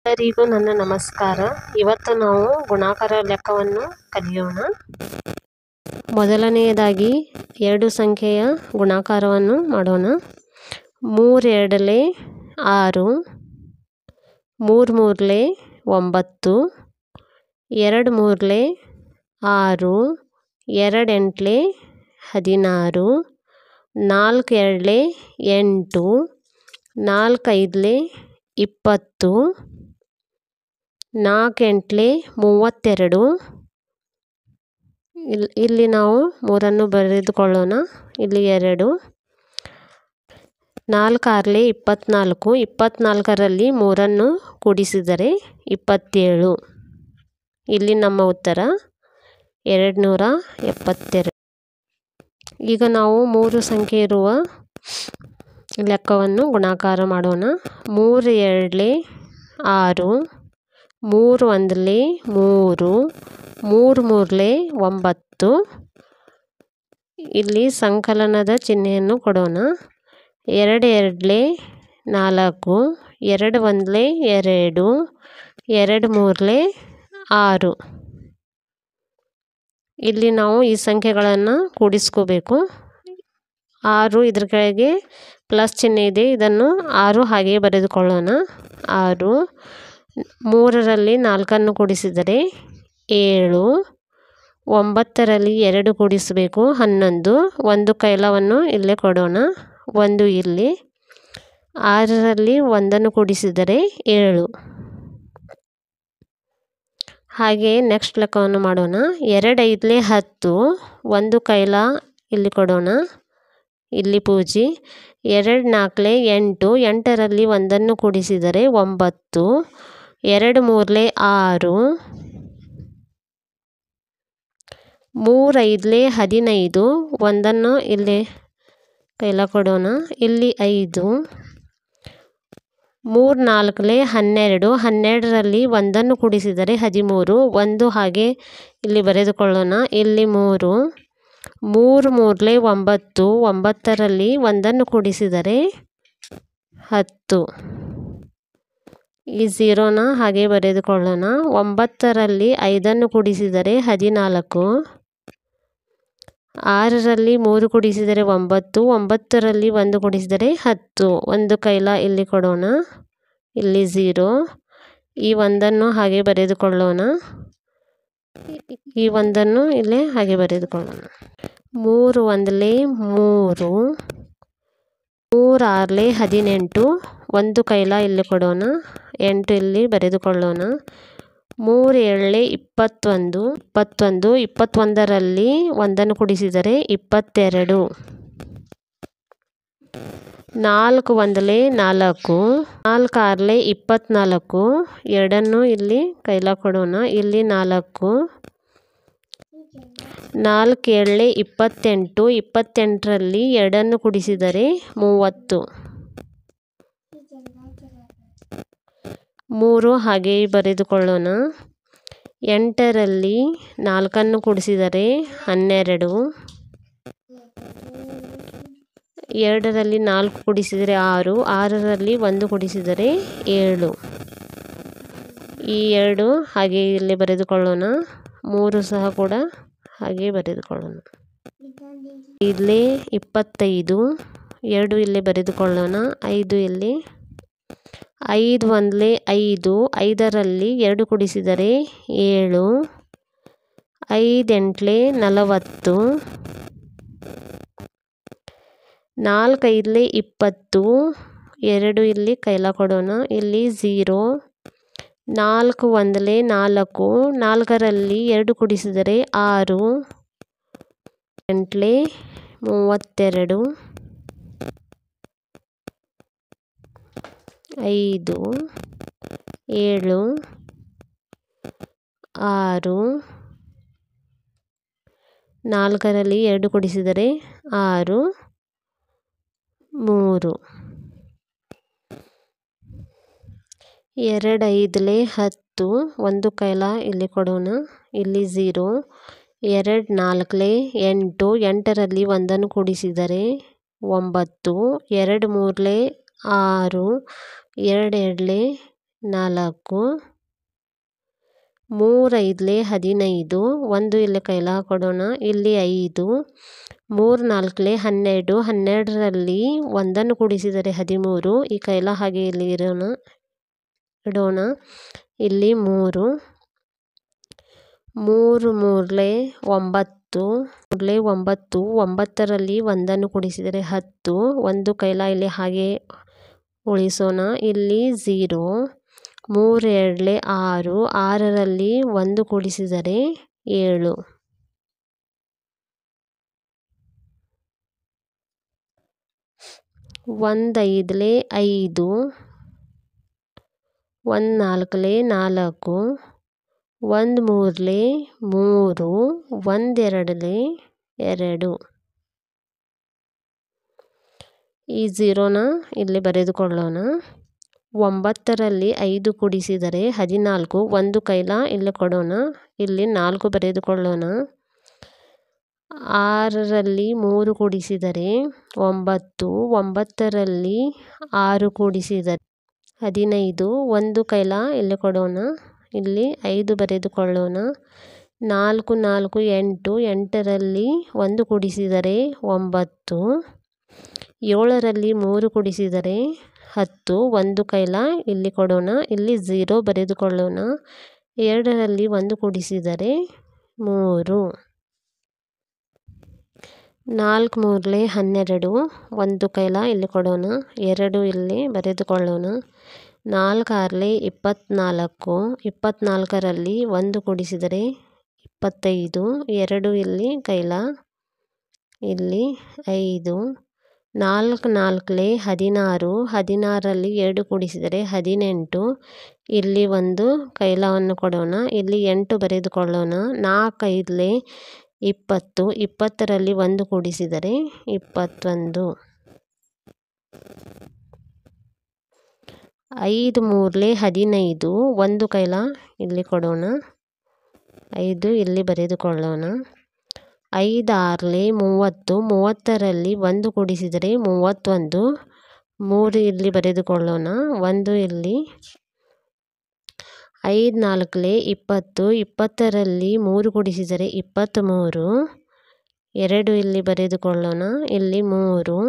ಎಲ್ಲರಿಗೂ ನನ್ನ ನಮಸ್ಕಾರ. ಇವತ್ತು ನಾವು ಗುಣಾಕಾರ ಲೆಕ್ಕವನ್ನು ಕಲಿಯೋಣ. ಮೊದಲನೆಯದಾಗಿ 2 ಸಂಖ್ಯೆಯ ಗುಣಾಕಾರವನ್ನು ಮಾಡೋಣ. 3 2 6, 3 3 9, 2 3 6, 2 8 16, 4 2 8, 4 5 20, 4 8 32. ಇಲ್ಲಿ ನಾವು 3 ಬರೆದುಕೊಳ್ಳೋಣ. ಇಲ್ಲಿ 2, 4 6 24, 24ರಲ್ಲಿ 3 ಕೂಡಿಸಿದರೆ 27. ಇಲ್ಲಿ ನಮ್ಮ ಉತ್ತರ 272. ಈಗ ನಾವು 3 ಸಂಖ್ಯೆ ಇರುವ ಲೆಕ್ಕವನ್ನು ಗುಣಾಕಾರ ಮಾಡೋಣ. 3 2 6, 3 1 3, 3 3 9. ಇಲ್ಲಿ ಸಂಕಲನದ ಚಿಹ್ನೆಯನ್ನು ಕೊಡೋಣ. 2 2 4, 2 1 2, 2 3 6. ಇಲ್ಲಿ ನಾವು ಈ ಸಂಖ್ಯೆಗಳನ್ನು ಕೂಡಿಸ್ಕೋಬೇಕು. 6 ಇದ್ರ ಕೆಳಗೆ ಪ್ಲಸ್ ಚಿಹ್ನೆ ಇದೆ, ಇದನ್ನು 6 ಹಾಗೆ ಬರೆದುಕೊಳ್ಳೋಣ. 6, 3ರಲ್ಲಿ 4 ಕೂಡಿಸಿದರೆ 7, 9ರಲ್ಲಿ 2 ಕೂಡಿಸಬೇಕು 11, 1 ಕೈಲವನ್ನು ಇಲ್ಲೇ ಕೊಡೋಣ, 1 ಇಲ್ಲಿ. 6ರಲ್ಲಿ 1 ಕೂಡಿಸಿದರೆ 7. ಹಾಗೆ ನೆಕ್ಸ್ಟ್ ಲೆಕ್ಕವನ್ನು ಮಾಡೋಣ. 2 5 10, 1 ಕೈಲ ಇಲ್ಲಿ ಕೊಡೋಣ, ಇಲ್ಲಿ ಪೂಜಿ. 2 4 8, 8ರಲ್ಲಿ 1 ಕೂಡಿಸಿದರೆ 9, 2 3 6, 3 5 15, 1 ಇಲ್ಲಿ ಕೈಲ ಕೊಡೋಣ, ಇಲ್ಲಿ 5, 3 4 12, 12ರಲ್ಲಿ 1 ಕೂಡಿಸಿದರೆ 13, 1 ಹಾಗೆ ಇಲ್ಲಿ ಬರೆದುಕೊಳ್ಳೋಣ, ಇಲ್ಲಿ 3, 3 3 9, 9ರಲ್ಲಿ 1 ಕೂಡಿಸಿದರೆ 10. ಈ 0ನ ಹಾಗೆ ಬರೆದುಕೊಳ್ಳೋಣ. 9ರಲ್ಲಿ 5 ಕೂಡಿಸಿದರೆ 14, 6ರಲ್ಲಿ 3 ಕೂಡಿಸಿದರೆ 9, 9ರಲ್ಲಿ 1 ಕೂಡಿಸಿದರೆ 10, 1 ಕೈಲ ಇಲ್ಲಿ ಕೊಡೋಣ, ಇಲ್ಲಿ 0. ಈ 1 ಹಾಗೆ ಬರೆದುಕೊಳ್ಳೋಣ, ಈ 1 ಇಲ್ಲೇ ಹಾಗೆ ಬರೆದುಕೊಳ್ಳೋಣ. 3 1 3, 3 6 18, 1 ಕೈಲ ಇಲ್ಲಿ ಕೊಡೋಣ, 8 ಇಲ್ಲಿ ಬರೆದುಕೊಳ್ಳೋಣ. 3 7 21, 21ರಲ್ಲಿ 1 ಕೂಡಿಸಿದರೆ 22. 4 1 4, 4 6 24, 2 ಇಲ್ಲಿ ಕೈಲ ಕೊಡೋಣ, ಇಲ್ಲಿ 4. 4 7 28, 28ರಲ್ಲಿ 2 ಕೂಡಿಸಿದರೆ 30. 3 ಹಾಗೆ ಬರೆದುಕೊಳ್ಳೋಣ. 8ರಲ್ಲಿ 4 ಕೂಡಿಸಿದರೆ 12, 2ರಲ್ಲಿ 4 ಕೂಡಿಸಿದರೆ 6, 6ರಲ್ಲಿ 1 ಕೂಡಿಸಿದರೆ 7. ಈ 2 ಹಾಗೆ ಇಲ್ಲಿ ಬರೆದುಕೊಳ್ಳೋಣ, 3 ಸಹ ಕೂಡ ಹಾಗೆ ಬರೆದುಕೊಳ್ಳೋಣ. ಇಲ್ಲಿ 25, 2 ಇಲ್ಲಿ ಬರೆದುಕೊಳ್ಳೋಣ, 5 ಇಲ್ಲಿ. 5 1 5, 5ರಲ್ಲಿ 2 ಕೂಡಿಸಿದರೆ 7, 5 8 40, 4 5 20, 2 ಇಲ್ಲಿ ಕೈಲ ಕೊಡೋಣ, ಇಲ್ಲಿ 0. 4 1 4, 4ರಲ್ಲಿ 2 ಕೂಡಿಸಿದರೆ 6, 8 32, 5 7 6, 4ರಲ್ಲಿ 2 ಕೂಡಿಸಿದರೆ 6, 3. 2 5 10, 1 ಕೈಲ ಇಲ್ಲಿ ಕೊಡೋಣ, ಇಲ್ಲಿ 0. 2 4 8, 8ರಲ್ಲಿ 1 ಕೂಡಿಸಿದರೆ 9, 2 3 6, 2 2 4, 3 5 15, 1 ಇಲ್ಲಿ ಕೈಲ ಕೊಡೋಣ, ಇಲ್ಲಿ 5, 3 4 12, 12ರಲ್ಲಿ 1 ಕೂಡಿಸಿದರೆ 13, ಈ ಕೈಲ ಹಾಗೆ ಇಲ್ಲಿ ಇಡೋಣ, ಇಲ್ಲಿ 3, 3 3 9, 9, 9ರಲ್ಲಿ 1 ಕೂಡಿಸಿದರೆ 10, 1 ಕೈಲ ಇಲ್ಲಿ ಹಾಗೆ ಉಳಿಸೋಣ, ಇಲ್ಲಿ 0, 3 2 6, 6ರಲ್ಲಿ 1 ಕೂಡಿಸಿದರೆ 7, 1 5 5, 1 4 4, 1 3 3, 1 2 2. ಈ 0ನ ಇಲ್ಲಿ ಬರೆದುಕೊಳ್ಳೋಣ. 9ರಲ್ಲಿ 5 ಕೂಡಿಸಿದರೆ 14, 1 ಕೈಲ ಇಲ್ಲಿ ಕೊಡೋಣ, ಇಲ್ಲಿ 4 ಬರೆದುಕೊಳ್ಳೋಣ. 6ರಲ್ಲಿ 3 ಕೂಡಿಸಿದರೆ 9, 9ರಲ್ಲಿ 6 ಕೂಡಿಸಿದರೆ 15, 1 ಕೈಲ ಇಲ್ಲಿ ಕೊಡೋಣ, ಇಲ್ಲಿ 5 ಬರೆದುಕೊಳ್ಳೋಣ. 4 4 8, 8ರಲ್ಲಿ 1 ಕೂಡಿಸಿದರೆ 9, 7ರಲ್ಲಿ 3 ಕೂಡಿಸಿದರೆ 10, 1 ಕೈಲ ಇಲ್ಲಿ ಕೊಡೋಣ, ಇಲ್ಲಿ 0 ಬರೆದುಕೊಳ್ಳೋಣ. 2ರಲ್ಲಿ 1 ಕೂಡಿಸಿದರೆ 3, 4 3 12, 1 ಕೈಲ ಇಲ್ಲಿ ಕೊಡೋಣ, 2 ಇಲ್ಲಿ ಬರೆದುಕೊಳ್ಳೋಣ. 4 6 24, 24ರಲ್ಲಿ 1 ಕೂಡಿಸಿದರೆ 25, 2 ಇಲ್ಲಿ ಕೈಲ, ಇಲ್ಲಿ 5, 4 4 16, 16ರಲ್ಲಿ 2 ಕೂಡಿಸಿದರೆ 18, ಇಲ್ಲಿ 1 ಕೈಲವನ್ನು ಕೊಡೋಣ, ಇಲ್ಲಿ 8 ಬರೆದುಕೊಳ್ಳೋಣ. 4 5 20, 20ರಲ್ಲಿ 1 ಕೂಡಿಸಿದರೆ 21, 5 3 15, 1 ಕೈಲ ಇಲ್ಲಿ ಕೊಡೋಣ, 5 ಇಲ್ಲಿ ಬರೆದುಕೊಳ್ಳೋಣ. 5 6 30, 30ರಲ್ಲಿ 1 ಕೂಡಿಸಿದರೆ 31, 3 ಇಲ್ಲಿ ಬರೆದುಕೊಳ್ಳೋಣ, 1 ಇಲ್ಲಿ. 5 4 20, 20ರಲ್ಲಿ 3 ಕೂಡಿಸಿದರೆ 23, 2 ಇಲ್ಲಿ ಬರೆದುಕೊಳ್ಳೋಣ, ಇಲ್ಲಿ 3.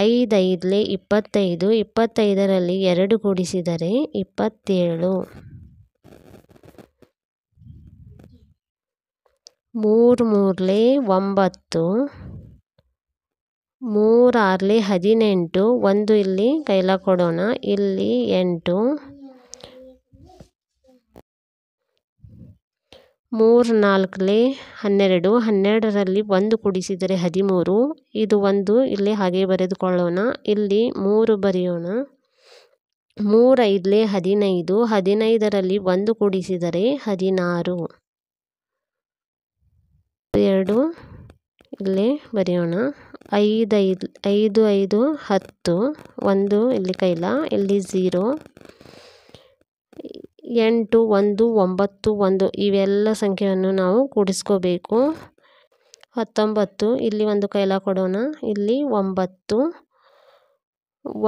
5 5 25, 25ರಲ್ಲಿ 2 ಕೂಡಿಸಿದರೆ 27, 3 3 9, 3 6 18, 1 ಇಲ್ಲಿ ಕೈಲ ಕೊಡೋಣ, ಇಲ್ಲಿ 8, 3 4 12, 12ರಲ್ಲಿ 1 ಕೂಡಿಸಿದರೆ 13, ಇದು 1 ಇಲ್ಲಿ ಹಾಗೆ ಬರೆದುಕೊಳ್ಳೋಣ, ಇಲ್ಲಿ 3 ಬರೆಯೋಣ. 3 5 15, 15ರಲ್ಲಿ 1 ಕೂಡಿಸಿದರೆ 16, 2 ಇಲ್ಲಿ ಬರೆಯೋಣ. 5 5 5 10, 1 ಇಲ್ಲಿ ಕೈಲ, ಇಲ್ಲಿ 0, 8 1 9 1, ಇವೆಲ್ಲ ಸಂಖ್ಯೆಯನ್ನು ನಾವು ಕೂಡಿಸ್ಕೋಬೇಕು. 19, ಇಲ್ಲಿ 1 ಕೈಲ ಕೊಡೋಣ, ಇಲ್ಲಿ 9,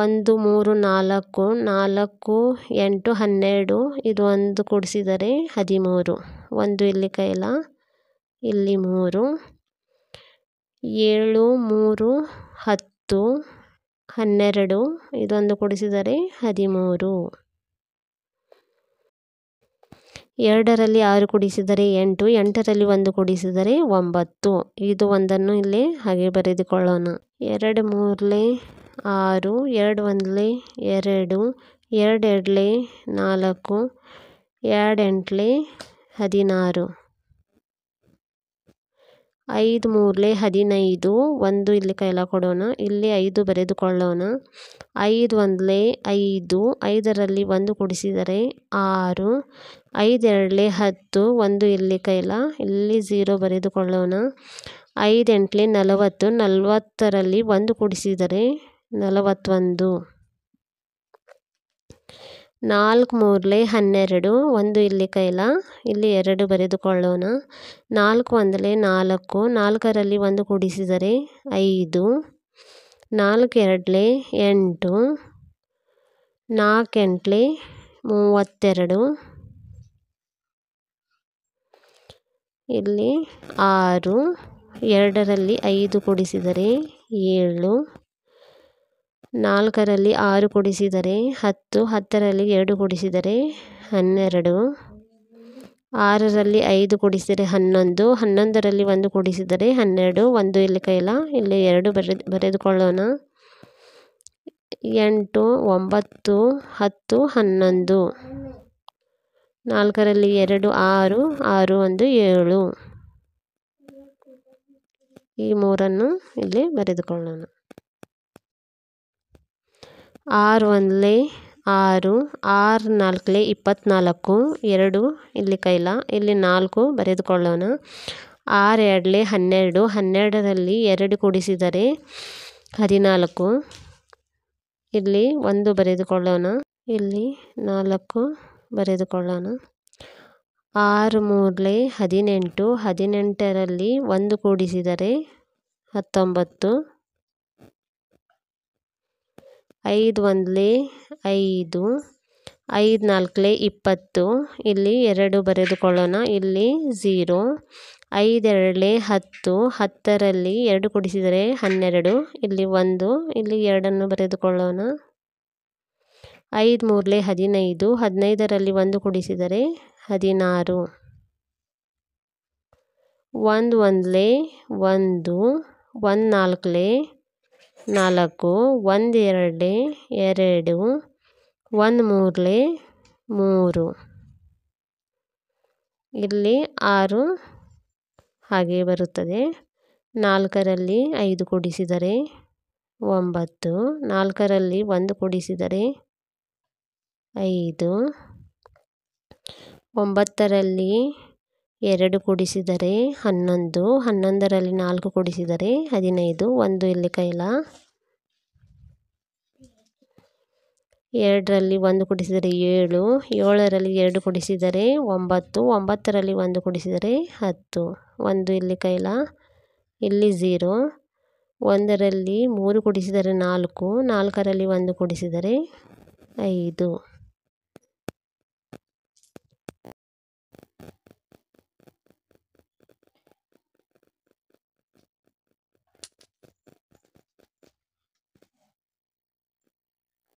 1 3 4 4 8 12, ಇದು 1 ಕೂಡಿಸಿದರೆ 13, 1 ಇಲ್ಲಿ ಕೈಲ, ಇಲ್ಲಿ 3, 7 3 10 12, ಇದೊಂದು ಕೂಡಿಸಿದರೆ 13, 2ರಲ್ಲಿ 6 ಕೂಡಿಸಿದರೆ 8, 8ರಲ್ಲಿ 1 ಕೂಡಿಸಿದರೆ 9, ಇದು 1ನ್ನು ಇಲ್ಲಿ ಹಾಗೆ ಬರೆದುಕೊಳ್ಳೋಣ. 2 3 6, 2 1 2, 2 2 4, 2 8 16, 5 3 15, 1 ಇಲ್ಲಿ ಕೈಲ ಕೊಡೋಣ, ಇಲ್ಲಿ 5 ಬರೆದುಕೊಳ್ಳೋಣ. 5 1 5, 5ರಲ್ಲಿ 1 ಕೂಡಿಸಿದರೆ 6, 5 2 10, 1 ಇಲ್ಲಿ ಕೈಲ, ಇಲ್ಲಿ 0 ಬರೆದುಕೊಳ್ಳೋಣ. 5 8 40, 40ರಲ್ಲಿ 1 ಕೂಡಿಸಿದರೆ 41, 4 3 12, 1 ಇಲ್ಲಿ ಕೈಲ, ಇಲ್ಲಿ 2 ಬರೆದುಕೊಳ್ಳೋಣ. 4 1 4, 4ರಲ್ಲಿ 1 ಕೂಡಿಸಿದರೆ 5, 4 2 8, 4 8 32, ಇಲ್ಲಿ 6, 2ರಲ್ಲಿ 5 ಕೂಡಿಸಿದರೆ 7, 4ರಲ್ಲಿ 6 ಕೂಡಿಸಿದರೆ 10, 10ರಲ್ಲಿ 2 ಕೂಡಿಸಿದರೆ 12, 6ರಲ್ಲಿ 5 ಕೂಡಿಸಿದರೆ 11, 11ರಲ್ಲಿ 1 ಕೂಡಿಸಿದರೆ 12, 1 ಇಲ್ಲಿ ಕೈಲ, ಇಲ್ಲಿ 2 ಬರೆದುಕೊಳ್ಳೋಣ. 8, 9, 10, 11, 4ರಲ್ಲಿ 2 6, 6 1 7, ಈ 3 ಇಲ್ಲಿ ಬರೆದುಕೊಳ್ಳೋಣ. 6 1 6, 6 4 24, 2 ಇಲ್ಲಿ ಕೈಲ, ಇಲ್ಲಿ 4 ಬರೆದುಕೊಳ್ಳೋಣ. 6 2 12, 12ರಲ್ಲಿ 2 ಕೂಡಿಸಿದರೆ 14, ಇಲ್ಲಿ 1 ಬರೆದುಕೊಳ್ಳೋಣ, ಇಲ್ಲಿ 4 ಬರೆದುಕೊಳ್ಳೋಣ. 6 3 18, 18ರಲ್ಲಿ 1 ಕೂಡಿಸಿದರೆ 19, 5 1 5, 5 4 20, ಇಲ್ಲಿ 2 ಬರೆದುಕೊಳ್ಳೋಣ, ಇಲ್ಲಿ 0, 5 2 10, 10ರಲ್ಲಿ 2 ಕೂಡಿಸಿದರೆ 12, ಇಲ್ಲಿ 1, ಇಲ್ಲಿ 2 ಬರೆದುಕೊಳ್ಳೋಣ. 5 3 15, 15ರಲ್ಲಿ 1 ಕೂಡಿಸಿದರೆ 16, 1 1 1, 1 4 4, 1 2 2, 1 3 3, ಇಲ್ಲಿ 6 ಹಾಗೆ ಬರುತ್ತದೆ. 4ರಲ್ಲಿ 5 ಕೂಡಿಸಿದರೆ 9, 4ರಲ್ಲಿ 1 ಕೂಡಿಸಿದರೆ 5, 9ರಲ್ಲಿ 2 ಕೂಡಿಸಿದರೆ 11, 11ರಲ್ಲಿ 4 ಕೂಡಿಸಿದರೆ 15, 1 ಇಲ್ಲಿ ಕೈಲ, 2ರಲ್ಲಿ 1 ಕೂಡಿಸಿದರೆ 7, 7ರಲ್ಲಿ 2 ಕೂಡಿಸಿದರೆ 9, 9ರಲ್ಲಿ 1 ಕೂಡಿಸಿದರೆ 10, 1 ಇಲ್ಲಿ ಕೈಲ, ಇಲ್ಲಿ 0, 1ರಲ್ಲಿ 3 ಕೂಡಿಸಿದರೆ 4, 4ರಲ್ಲಿ 1 ಕೂಡಿಸಿದರೆ 5.